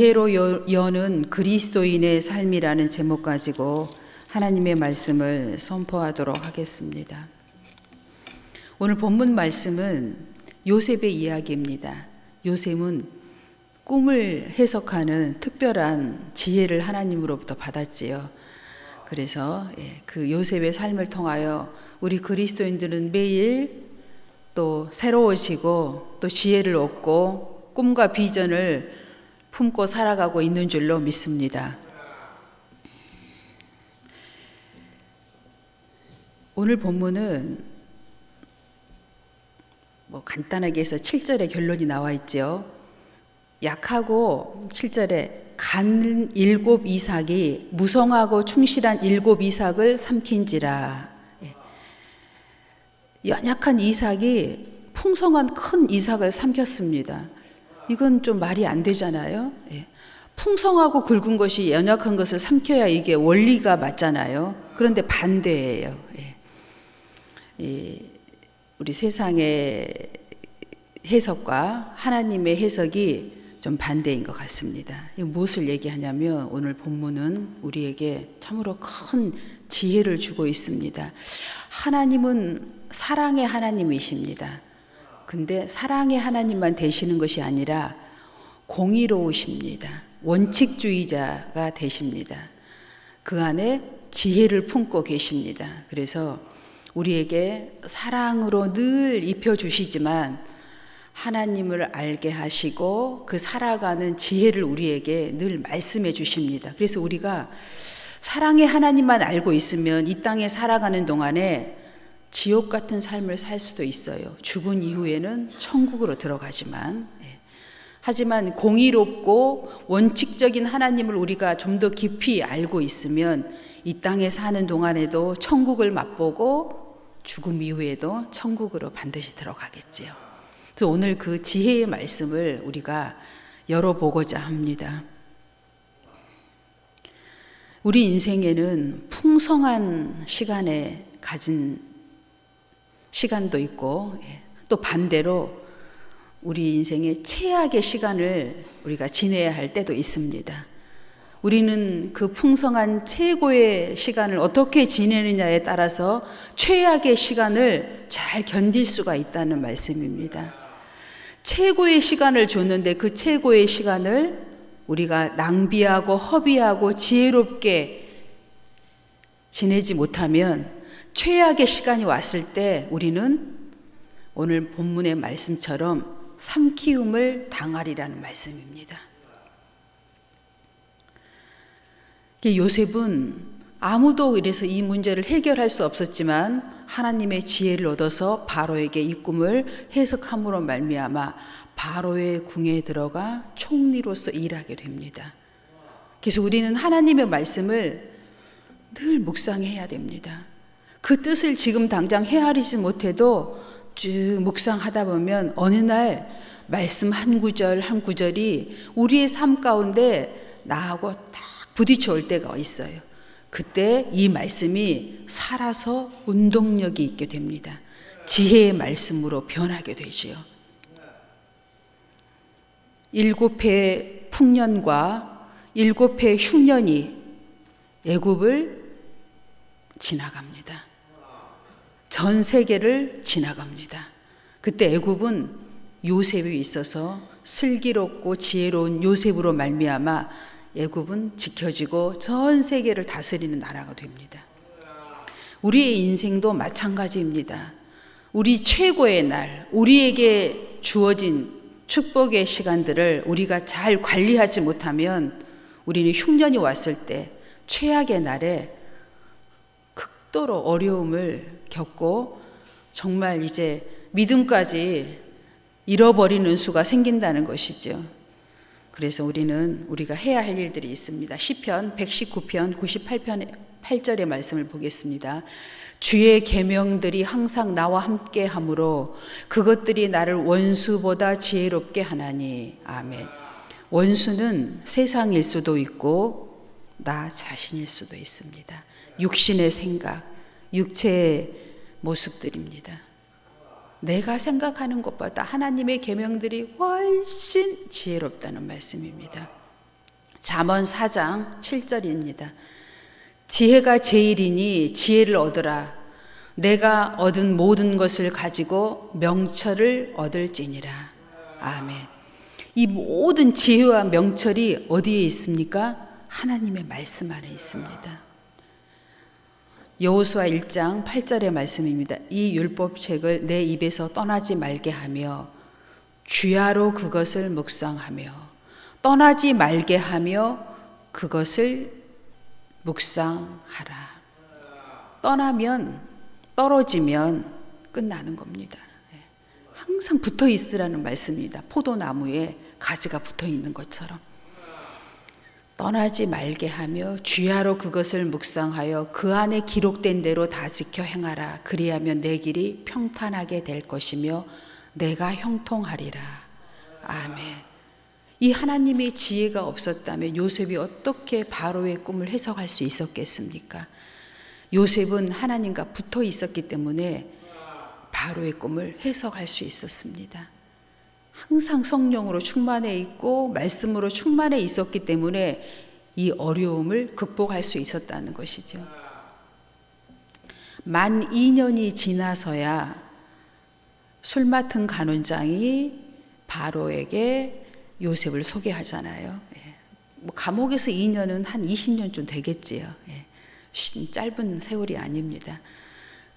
지혜로 여는 그리스도인의 삶이라는 제목 가지고 하나님의 말씀을 선포하도록 하겠습니다. 오늘 본문 말씀은 요셉의 이야기입니다. 요셉은 꿈을 해석하는 특별한 지혜를 하나님으로부터 받았지요. 그래서 그 요셉의 삶을 통하여 우리 그리스도인들은 매일 또 새로워지고 또 지혜를 얻고 꿈과 비전을 품고 살아가고 있는 줄로 믿습니다. 오늘 본문은 간단하게 해서 7절에 결론이 나와 있죠. 약하고 7절에 간 7 이삭이 무성하고 충실한 7 이삭을 삼킨지라. 연약한 이삭이 풍성한 큰 이삭을 삼켰습니다. 이건 좀 말이 안 되잖아요. 풍성하고 굵은 것이 연약한 것을 삼켜야 이게 원리가 맞잖아요. 그런데 반대예요. 우리 세상의 해석과 하나님의 해석이 좀 반대인 것 같습니다. 무엇을 얘기하냐면 오늘 본문은 우리에게 참으로 큰 지혜를 주고 있습니다. 하나님은 사랑의 하나님이십니다. 근데 사랑의 하나님만 되시는 것이 아니라 공의로우십니다. 원칙주의자가 되십니다. 그 안에 지혜를 품고 계십니다. 그래서 우리에게 사랑으로 늘 입혀주시지만 하나님을 알게 하시고 그 살아가는 지혜를 우리에게 늘 말씀해 주십니다. 그래서 우리가 사랑의 하나님만 알고 있으면 이 땅에 살아가는 동안에 지옥 같은 삶을 살 수도 있어요. 죽은 이후에는 천국으로 들어가지만 하지만 공의롭고 원칙적인 하나님을 우리가 좀 더 깊이 알고 있으면 이 땅에 사는 동안에도 천국을 맛보고 죽음 이후에도 천국으로 반드시 들어가겠지요. 그래서 오늘 그 지혜의 말씀을 우리가 열어보고자 합니다. 우리 인생에는 풍성한 시간에 가진 시간도 있고 또 반대로 우리 인생의 최악의 시간을 우리가 지내야 할 때도 있습니다. 우리는 그 풍성한 최고의 시간을 어떻게 지내느냐에 따라서 최악의 시간을 잘 견딜 수가 있다는 말씀입니다. 최고의 시간을 줬는데 그 최고의 시간을 우리가 낭비하고 허비하고 지혜롭게 지내지 못하면 최악의 시간이 왔을 때 우리는 오늘 본문의 말씀처럼 삼키움을 당하리라는 말씀입니다. 요셉은 아무도 이래서 이 문제를 해결할 수 없었지만 하나님의 지혜를 얻어서 바로에게 이 꿈을 해석함으로 말미암아 바로의 궁에 들어가 총리로서 일하게 됩니다. 그래서 우리는 하나님의 말씀을 늘 묵상해야 됩니다. 그 뜻을 지금 당장 헤아리지 못해도 쭉 묵상하다 보면 어느 날 말씀 한 구절 한 구절이 우리의 삶 가운데 나하고 딱 부딪혀 올 때가 있어요. 그때 이 말씀이 살아서 운동력이 있게 됩니다. 지혜의 말씀으로 변하게 되지요. 7해 풍년과 7해 흉년이 애굽을 지나갑니다. 전 세계를 지나갑니다. 그때 애굽은 요셉이 있어서 슬기롭고 지혜로운 요셉으로 말미암아 애굽은 지켜지고 전 세계를 다스리는 나라가 됩니다. 우리의 인생도 마찬가지입니다. 우리 최고의 날, 우리에게 주어진 축복의 시간들을 우리가 잘 관리하지 못하면 우리는 흉년이 왔을 때 최악의 날에 극도로 어려움을 겪고 정말 이제 믿음까지 잃어버리는 수가 생긴다는 것이죠. 그래서 우리가 해야 할 일들이 있습니다. 시편 119편 98편 8절의 말씀을 보겠습니다. 주의 계명들이 항상 나와 함께 하므로 그것들이 나를 원수보다 지혜롭게 하나니. 아멘. 원수는 세상일 수도 있고 나 자신일 수도 있습니다. 육신의 생각, 육체의 모습들입니다. 내가 생각하는 것보다 하나님의 계명들이 훨씬 지혜롭다는 말씀입니다. 잠언 4장 7절입니다. 지혜가 제일이니 지혜를 얻으라. 내가 얻은 모든 것을 가지고 명철을 얻을지니라. 아멘. 이 모든 지혜와 명철이 어디에 있습니까? 하나님의 말씀 안에 있습니다. 여호수아 1장 8절의 말씀입니다. 이 율법책을 내 입에서 떠나지 말게 하며 주야로 그것을 묵상하며 떠나지 말게 하며 그것을 묵상하라. 떠나면 떨어지면 끝나는 겁니다. 항상 붙어 있으라는 말씀입니다. 포도나무에 가지가 붙어 있는 것처럼. 떠나지 말게 하며 주야로 그것을 묵상하여 그 안에 기록된 대로 다 지켜 행하라. 그리하면 내 길이 평탄하게 될 것이며 내가 형통하리라. 아멘. 이 하나님의 지혜가 없었다면 요셉이 어떻게 바로의 꿈을 해석할 수 있었겠습니까? 요셉은 하나님과 붙어 있었기 때문에 바로의 꿈을 해석할 수 있었습니다. 항상 성령으로 충만해 있고 말씀으로 충만해 있었기 때문에 이 어려움을 극복할 수 있었다는 것이죠. 만 2년이 지나서야 술 맡은 간원장이 바로에게 요셉을 소개하잖아요. 뭐 감옥에서 2년은 한 20년쯤 되겠지요. 짧은 세월이 아닙니다.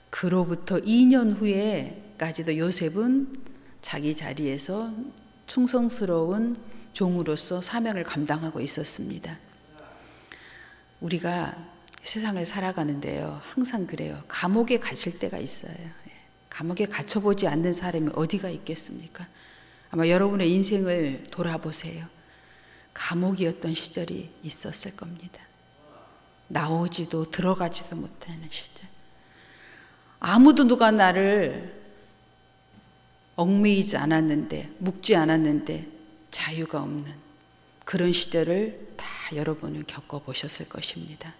그로부터 2년 후에까지도 요셉은 자기 자리에서 충성스러운 종으로서 사명을 감당하고 있었습니다. 우리가 세상을 살아가는데요, 항상 그래요. 감옥에 갇힐 때가 있어요. 감옥에 갇혀보지 않는 사람이 어디가 있겠습니까? 아마 여러분의 인생을 돌아보세요. 감옥이었던 시절이 있었을 겁니다. 나오지도 들어가지도 못하는 시절. 아무도 누가 나를 얽매이지 않았는데, 묶지 않았는데 자유가 없는 그런 시절을 다 여러분은 겪어보셨을 것입니다.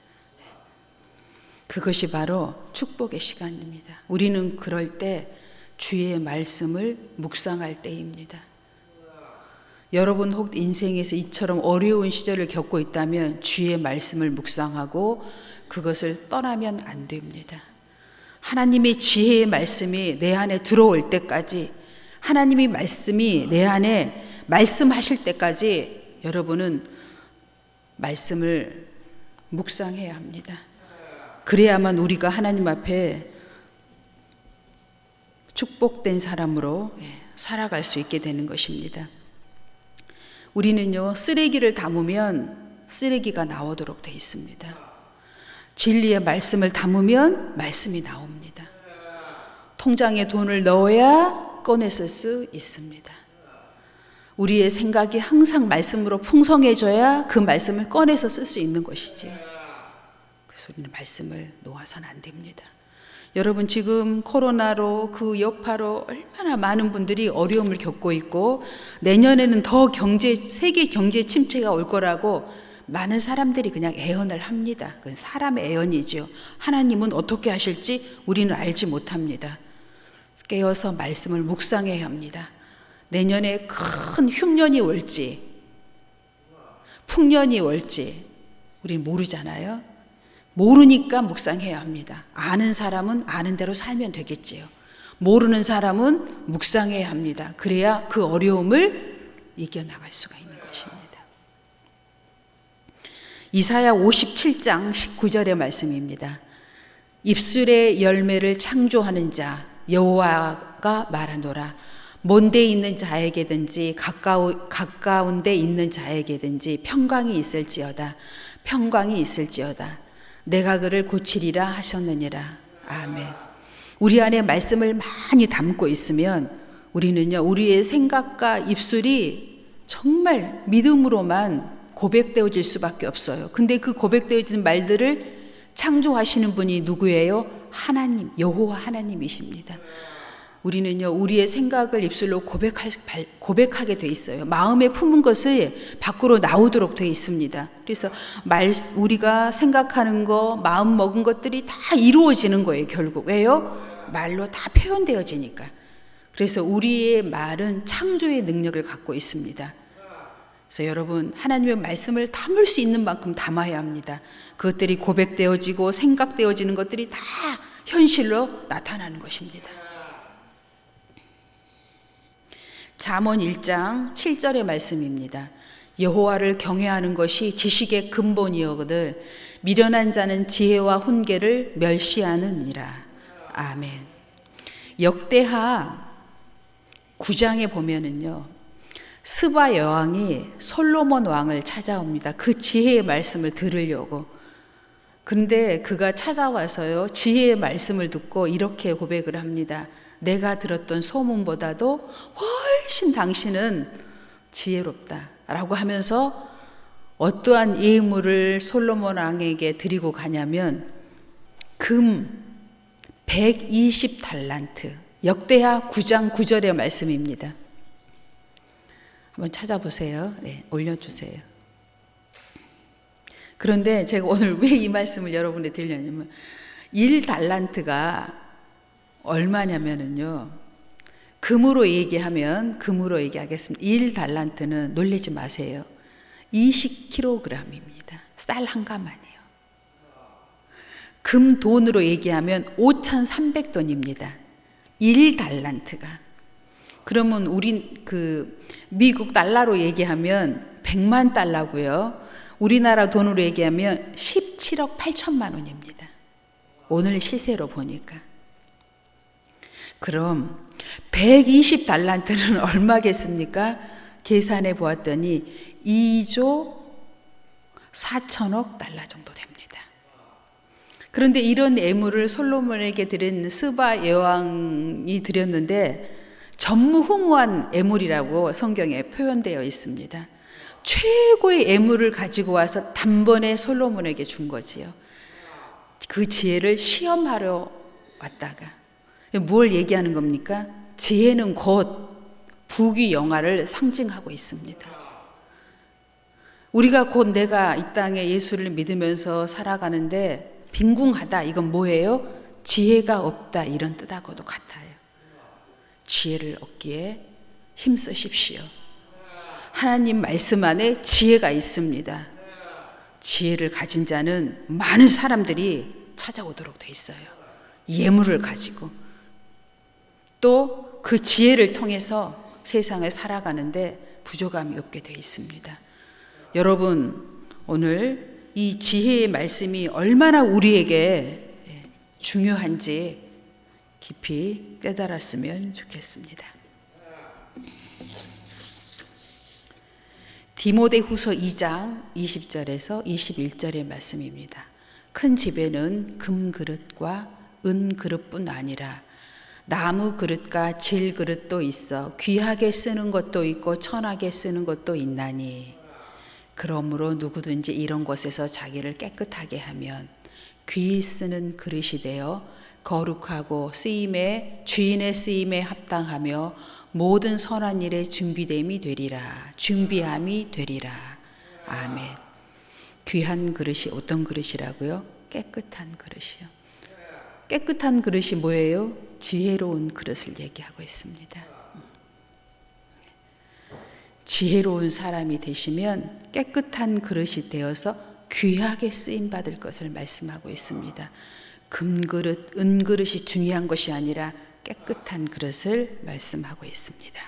그것이 바로 축복의 시간입니다. 우리는 그럴 때 주의 말씀을 묵상할 때입니다. 여러분 혹 인생에서 이처럼 어려운 시절을 겪고 있다면 주의 말씀을 묵상하고 그것을 떠나면 안 됩니다. 하나님의 지혜의 말씀이 내 안에 들어올 때까지, 하나님의 말씀이 내 안에 말씀하실 때까지 여러분은 말씀을 묵상해야 합니다. 그래야만 우리가 하나님 앞에 축복된 사람으로 살아갈 수 있게 되는 것입니다. 우리는요, 쓰레기를 담으면 쓰레기가 나오도록 되어 있습니다. 진리의 말씀을 담으면 말씀이 나옵니다. 통장에 돈을 넣어야 꺼내 쓸 수 있습니다. 우리의 생각이 항상 말씀으로 풍성해져야 그 말씀을 꺼내서 쓸 수 있는 것이지. 그래서 우리는 말씀을 놓아서는 안 됩니다. 여러분, 지금 코로나로 그 여파로 얼마나 많은 분들이 어려움을 겪고 있고 내년에는 더 세계 경제 침체가 올 거라고 많은 사람들이 그냥 애언을 합니다. 그건 사람의 애언이죠. 하나님은 어떻게 하실지 우리는 알지 못합니다. 깨어서 말씀을 묵상해야 합니다. 내년에 큰 흉년이 올지 풍년이 올지 우리는 모르잖아요. 모르니까 묵상해야 합니다. 아는 사람은 아는 대로 살면 되겠지요. 모르는 사람은 묵상해야 합니다. 그래야 그 어려움을 이겨나갈 수가 있는 것입니다. 이사야 57장 19절의 말씀입니다. 입술의 열매를 창조하는 자 여호와가 말하노라. 먼데 있는 자에게든지 가까운 데 있는 자에게든지 평강이 있을지어다. 평강이 있을지어다. 내가 그를 고치리라 하셨느니라. 아멘. 우리 안에 말씀을 많이 담고 있으면 우리는요, 우리의 생각과 입술이 정말 믿음으로만 고백되어질 수밖에 없어요. 근데 그 고백되어지는 말들을 창조하시는 분이 누구예요? 하나님, 여호와 하나님이십니다. 우리는요, 우리의 생각을 입술로 고백하게 돼 있어요. 마음에 품은 것을 밖으로 나오도록 돼 있습니다. 그래서 우리가 생각하는 거, 마음 먹은 것들이 다 이루어지는 거예요, 결국. 왜요? 말로 다 표현되어지니까. 그래서 우리의 말은 창조의 능력을 갖고 있습니다. 그래서 여러분, 하나님의 말씀을 담을 수 있는 만큼 담아야 합니다. 그것들이 고백되어지고 생각되어지는 것들이 다 현실로 나타나는 것입니다. 잠언 1장 7절의 말씀입니다. 여호와를 경외하는 것이 지식의 근본이거늘 미련한 자는 지혜와 훈계를 멸시하느니라. 아멘. 역대하 9장에 보면은요, 스바 여왕이 솔로몬 왕을 찾아옵니다. 그 지혜의 말씀을 들으려고. 그런데 그가 찾아와서요, 지혜의 말씀을 듣고 이렇게 고백을 합니다. 내가 들었던 소문보다도 훨씬 당신은 지혜롭다 라고 하면서 어떠한 예물을 솔로몬 왕에게 드리고 가냐면 금 120달란트, 역대하 9장 9절의 말씀입니다. 한번 찾아보세요. 네, 올려주세요. 그런데 제가 오늘 왜 이 말씀을 여러분에 드리려냐면 1달란트가 얼마냐면요, 금으로 얘기하겠습니다. 1달란트는 놀라지 마세요. 20kg입니다. 쌀 한 가마니요. 금 돈으로 얘기하면 5,300돈입니다. 1달란트가. 그러면 우리 미국 달러로 얘기하면 100만 달러고요. 우리나라 돈으로 얘기하면 17억 8천만 원입니다. 오늘 시세로 보니까. 그럼 120달란트는 얼마겠습니까? 계산해 보았더니 2조 4천억 달러 정도 됩니다. 그런데 이런 예물을 솔로몬에게 드린 스바 여왕이 드렸는데 전무후무한 예물이라고 성경에 표현되어 있습니다. 최고의 예물을 가지고 와서 단번에 솔로몬에게 준 거지요. 그 지혜를 시험하러 왔다가. 뭘 얘기하는 겁니까? 지혜는 곧 부귀영화를 상징하고 있습니다. 우리가 곧 내가 이 땅에 예수를 믿으면서 살아가는데 빈궁하다, 이건 뭐예요? 지혜가 없다, 이런 뜻하고도 같아요. 지혜를 얻기에 힘쓰십시오. 하나님 말씀 안에 지혜가 있습니다. 지혜를 가진 자는 많은 사람들이 찾아오도록 돼 있어요. 예물을 가지고. 또 그 지혜를 통해서 세상을 살아가는데 부족함이 없게 돼 있습니다. 여러분, 오늘 이 지혜의 말씀이 얼마나 우리에게 중요한지 깊이 깨달았으면 좋겠습니다. 디모데후서 2장 20절에서 21절의 말씀입니다. 큰 집에는 금그릇과 은그릇뿐 아니라 나무 그릇과 질 그릇도 있어 귀하게 쓰는 것도 있고 천하게 쓰는 것도 있나니 그러므로 누구든지 이런 것에서 자기를 깨끗하게 하면 귀히 쓰는 그릇이 되어 거룩하고 주인의 쓰임에 합당하며 모든 선한 일에 준비함이 되리라. 아멘. 귀한 그릇이 어떤 그릇이라고요? 깨끗한 그릇이요. 깨끗한 그릇이 뭐예요? 지혜로운 그릇을 얘기하고 있습니다. 지혜로운 사람이 되시면 깨끗한 그릇이 되어서 귀하게 쓰임 받을 것을 말씀하고 있습니다. 금그릇, 은그릇이 중요한 것이 아니라 깨끗한 그릇을 말씀하고 있습니다.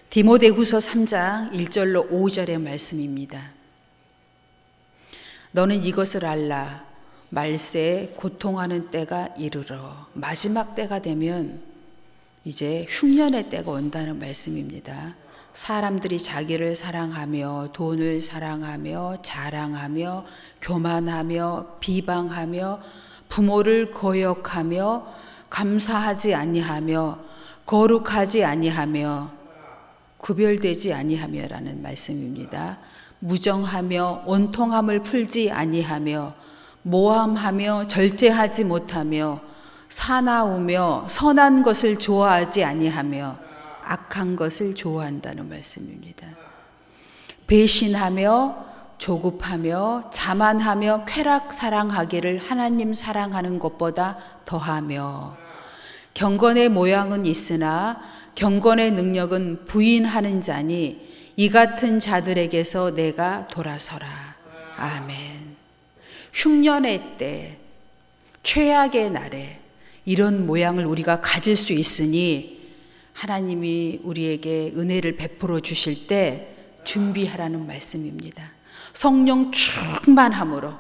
디모데후서 3장 1절로 5절의 말씀입니다. 너는 이것을 알라. 말세에 고통하는 때가 이르러. 마지막 때가 되면 이제 흉년의 때가 온다는 말씀입니다. 사람들이 자기를 사랑하며 돈을 사랑하며 자랑하며 교만하며 비방하며 부모를 거역하며 감사하지 아니하며 거룩하지 아니하며 구별되지 아니하며라는 말씀입니다. 무정하며 온통함을 풀지 아니하며 모함하며 절제하지 못하며 사나우며 선한 것을 좋아하지 아니하며 악한 것을 좋아한다는 말씀입니다. 배신하며 조급하며 자만하며 쾌락 사랑하기를 하나님 사랑하는 것보다 더하며 경건의 모양은 있으나 경건의 능력은 부인하는 자니 이 같은 자들에게서 내가 돌아서라. 아멘. 흉년의 때, 최악의 날에 이런 모양을 우리가 가질 수 있으니 하나님이 우리에게 은혜를 베풀어 주실 때 준비하라는 말씀입니다. 성령 충만함으로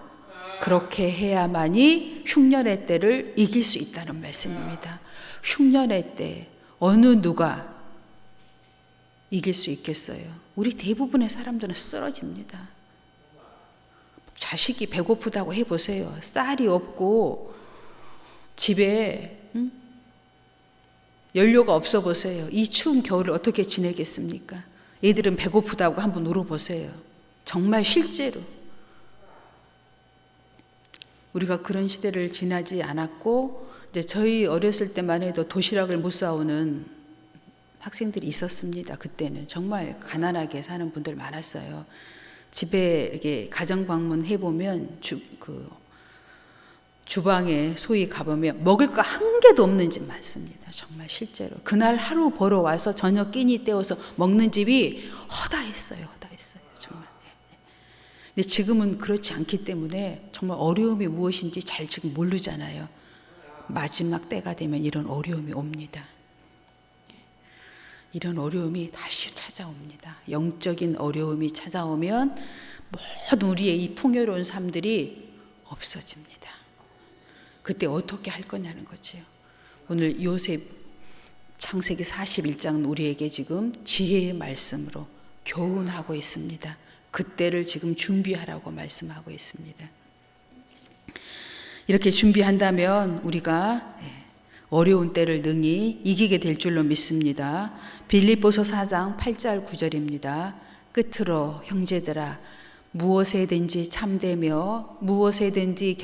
그렇게 해야만이 흉년의 때를 이길 수 있다는 말씀입니다. 흉년의 때 어느 누가 이길 수 있겠어요? 우리 대부분의 사람들은 쓰러집니다. 자식이 배고프다고 해보세요. 쌀이 없고 집에 연료가 없어 보세요. 이 추운 겨울을 어떻게 지내겠습니까? 애들은 배고프다고 한번 물어보세요. 정말 실제로 우리가 그런 시대를 지나지 않았고, 이제 저희 어렸을 때만 해도 도시락을 못 사오는 학생들이 있었습니다. 그때는 정말 가난하게 사는 분들 많았어요. 집에 이렇게 가정 방문해 보면 주방에 소위 가보면 먹을 거 한 개도 없는 집 많습니다. 정말 실제로 그날 하루 벌어 와서 저녁 끼니 때워서 먹는 집이 허다했어요. 정말. 근데 지금은 그렇지 않기 때문에 정말 어려움이 무엇인지 잘 지금 모르잖아요. 마지막 때가 되면 이런 어려움이 옵니다. 이런 어려움이 다시 찾아옵니다. 영적인 어려움이 찾아오면 모든 우리의 이 풍요로운 삶들이 없어집니다. 그때 어떻게 할 거냐는 거죠. 오늘 요셉 창세기 41장 우리에게 지금 지혜의 말씀으로 교훈하고 있습니다. 그때를 지금 준비하라고 말씀하고 있습니다. 이렇게 준비한다면 우리가 어려운 때를 능히 이기게 될 줄로 믿습니다. 빌립보서 4장 8절 9절입니다. 끝으로 형제들아 무엇에든지 참되며 무엇에든지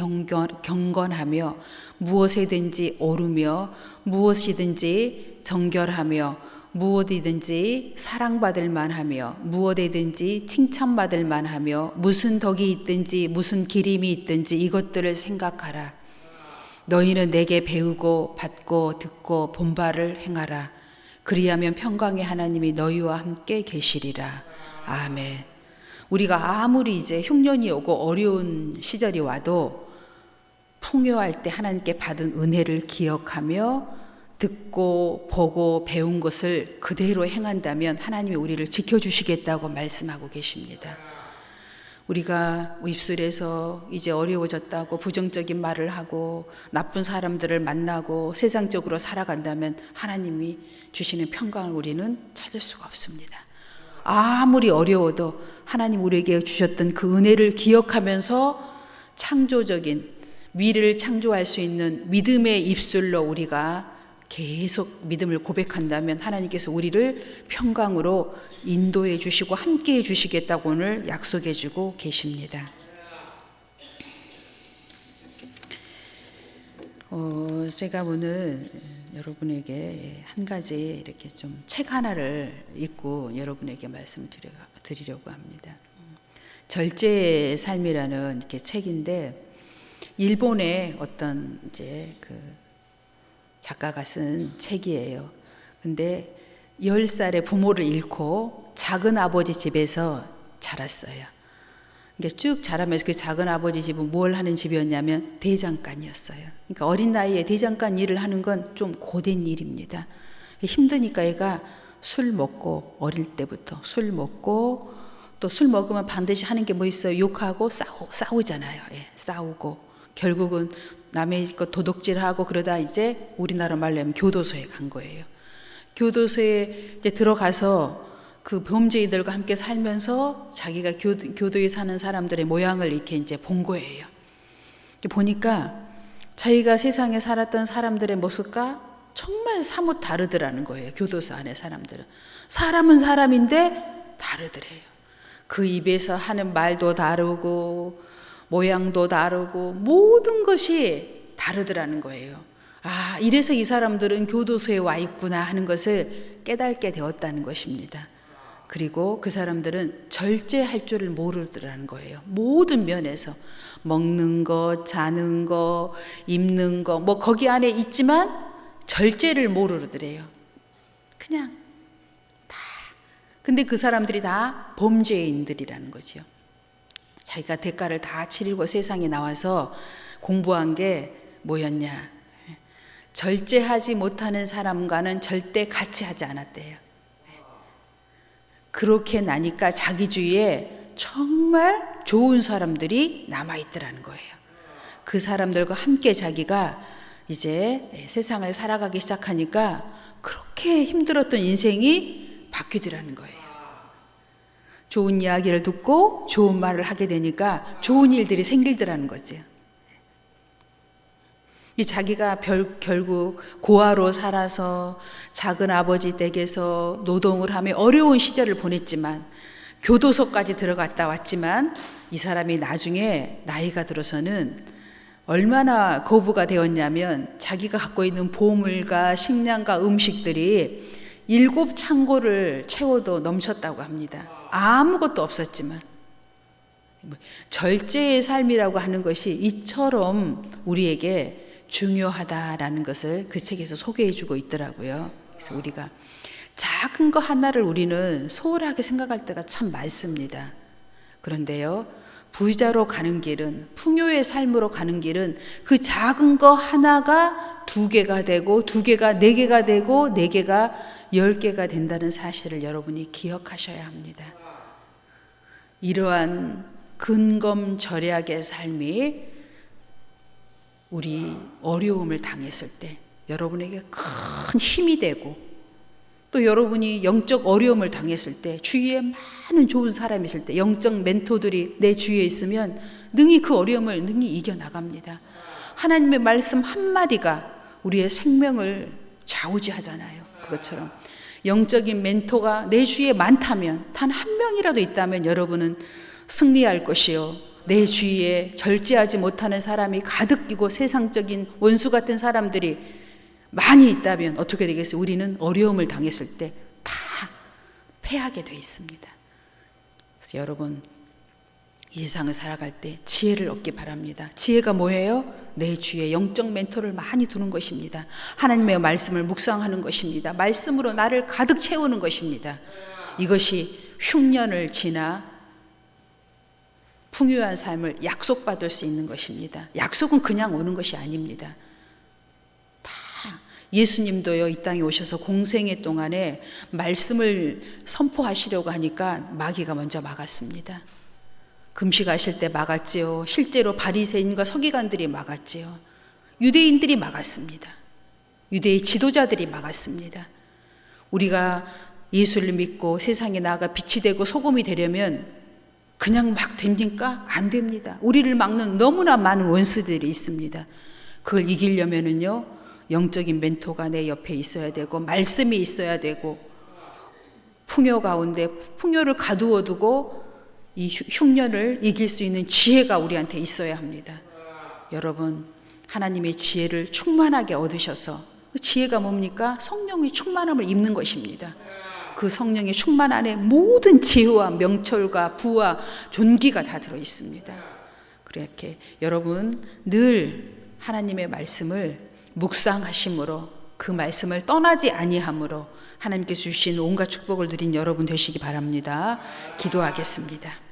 경건하며 무엇에든지 옳으며 무엇이든지 정결하며 무엇이든지 사랑받을 만하며 무엇에든지 칭찬받을 만하며 무슨 덕이 있든지 무슨 기림이 있든지 이것들을 생각하라. 너희는 내게 배우고 받고 듣고 본 바를 행하라. 그리하면 평강의 하나님이 너희와 함께 계시리라. 아멘. 우리가 아무리 이제 흉년이 오고 어려운 시절이 와도 풍요할 때 하나님께 받은 은혜를 기억하며 듣고 보고 배운 것을 그대로 행한다면 하나님이 우리를 지켜주시겠다고 말씀하고 계십니다. 우리가 입술에서 이제 어려워졌다고 부정적인 말을 하고 나쁜 사람들을 만나고 세상적으로 살아간다면 하나님이 주시는 평강을 우리는 찾을 수가 없습니다. 아무리 어려워도 하나님 우리에게 주셨던 그 은혜를 기억하면서 창조적인 미래를 창조할 수 있는 믿음의 입술로 우리가 계속 믿음을 고백한다면 하나님께서 우리를 평강으로 인도해 주시고 함께해 주시겠다고 오늘 약속해 주고 계십니다. 제가 오늘 여러분에게 한 가지 이렇게 좀 책 하나를 읽고 여러분에게 말씀드리려고 합니다. 절제의 삶이라는 이렇게 책인데 일본의 어떤 이제 그 작가가 쓴 책이에요. 근데 10살에 부모를 잃고 작은 아버지 집에서 자랐어요. 그러니까 쭉 자라면서 그 작은 아버지 집은 뭘 하는 집이었냐면 대장간이었어요. 그러니까 어린 나이에 대장간 일을 하는 건 좀 고된 일입니다. 힘드니까 얘가 술 먹고 어릴 때부터 술 먹고 또 술 먹으면 반드시 하는 게 뭐 있어요? 욕하고 싸우잖아요. 싸우고 결국은 남의 것 도둑질하고 그러다 이제 우리나라 말로 하면 교도소에 간 거예요. 교도소에 이제 들어가서 그 범죄인들과 함께 살면서 자기가 교도에 사는 사람들의 모양을 이렇게 이제 본 거예요. 보니까 자기가 세상에 살았던 사람들의 모습과 정말 사뭇 다르더라는 거예요. 교도소 안에 사람들은. 사람은 사람인데 다르더래요. 그 입에서 하는 말도 다르고 모양도 다르고 모든 것이 다르더라는 거예요. 아, 이래서 이 사람들은 교도소에 와 있구나 하는 것을 깨닫게 되었다는 것입니다. 그리고 그 사람들은 절제할 줄을 모르더라는 거예요. 모든 면에서 먹는 거, 자는 거, 입는 거, 뭐 거기 안에 있지만 절제를 모르더래요. 그냥 다. 근데 그 사람들이 다 범죄인들이라는 거지요. 자기가 대가를 다 치르고 세상에 나와서 공부한 게 뭐였냐? 절제하지 못하는 사람과는 절대 같이 하지 않았대요. 그렇게 나니까 자기 주위에 정말 좋은 사람들이 남아있더라는 거예요. 그 사람들과 함께 자기가 이제 세상을 살아가기 시작하니까 그렇게 힘들었던 인생이 바뀌더라는 거예요. 좋은 이야기를 듣고 좋은 말을 하게 되니까 좋은 일들이 생기더라는 거죠. 자기가 결국 고아로 살아서 작은 아버지 댁에서 노동을 하며 어려운 시절을 보냈지만 교도소까지 들어갔다 왔지만 이 사람이 나중에 나이가 들어서는 얼마나 거부가 되었냐면 자기가 갖고 있는 보물과 식량과 음식들이 7 창고를 채워도 넘쳤다고 합니다. 아무것도 없었지만. 절제의 삶이라고 하는 것이 이처럼 우리에게 중요하다라는 것을 그 책에서 소개해 주고 있더라고요. 그래서 우리가 작은 거 하나를 우리는 소홀하게 생각할 때가 참 많습니다. 그런데요, 부자로 가는 길은, 풍요의 삶으로 가는 길은 그 작은 거 하나가 2개가 되고 2개가 4개가 되고 4개가 10개가 된다는 사실을 여러분이 기억하셔야 합니다. 이러한 근검절약의 삶이 우리 어려움을 당했을 때 여러분에게 큰 힘이 되고, 또 여러분이 영적 어려움을 당했을 때 주위에 많은 좋은 사람이 있을 때, 영적 멘토들이 내 주위에 있으면 능히 그 어려움을 능히 이겨나갑니다. 하나님의 말씀 한마디가 우리의 생명을 좌우지하잖아요. 그것처럼 영적인 멘토가 내 주위에 많다면, 단 한 명이라도 있다면 여러분은 승리할 것이요, 내 주위에 절제하지 못하는 사람이 가득 끼고 세상적인 원수 같은 사람들이 많이 있다면 어떻게 되겠어요? 우리는 어려움을 당했을 때 다 패하게 돼 있습니다. 그래서 여러분, 이 세상을 살아갈 때 지혜를 얻기 바랍니다. 지혜가 뭐예요? 내 주위에 영적 멘토를 많이 두는 것입니다. 하나님의 말씀을 묵상하는 것입니다. 말씀으로 나를 가득 채우는 것입니다. 이것이 흉년을 지나 풍요한 삶을 약속받을 수 있는 것입니다. 약속은 그냥 오는 것이 아닙니다. 다 예수님도요, 이 땅에 오셔서 공생애 동안에 말씀을 선포하시려고 하니까 마귀가 먼저 막았습니다. 금식하실 때 막았지요. 실제로 바리새인과 서기관들이 막았지요. 유대인들이 막았습니다. 유대의 지도자들이 막았습니다. 우리가 예수를 믿고 세상에 나아가 빛이 되고 소금이 되려면 그냥 막 됩니까? 안 됩니다. 우리를 막는 너무나 많은 원수들이 있습니다. 그걸 이기려면은요, 영적인 멘토가 내 옆에 있어야 되고, 말씀이 있어야 되고, 풍요 가운데 풍요를 가두어 두고 이 흉년을 이길 수 있는 지혜가 우리한테 있어야 합니다. 여러분, 하나님의 지혜를 충만하게 얻으셔서, 그 지혜가 뭡니까? 성령의 충만함을 입는 것입니다. 그 성령의 충만 안에 모든 지혜와 명철과 부와 존귀가 다 들어 있습니다. 그렇게 여러분 늘 하나님의 말씀을 묵상하심으로, 그 말씀을 떠나지 아니함으로 하나님께서 주신 온갖 축복을 누린 여러분 되시기 바랍니다. 기도하겠습니다.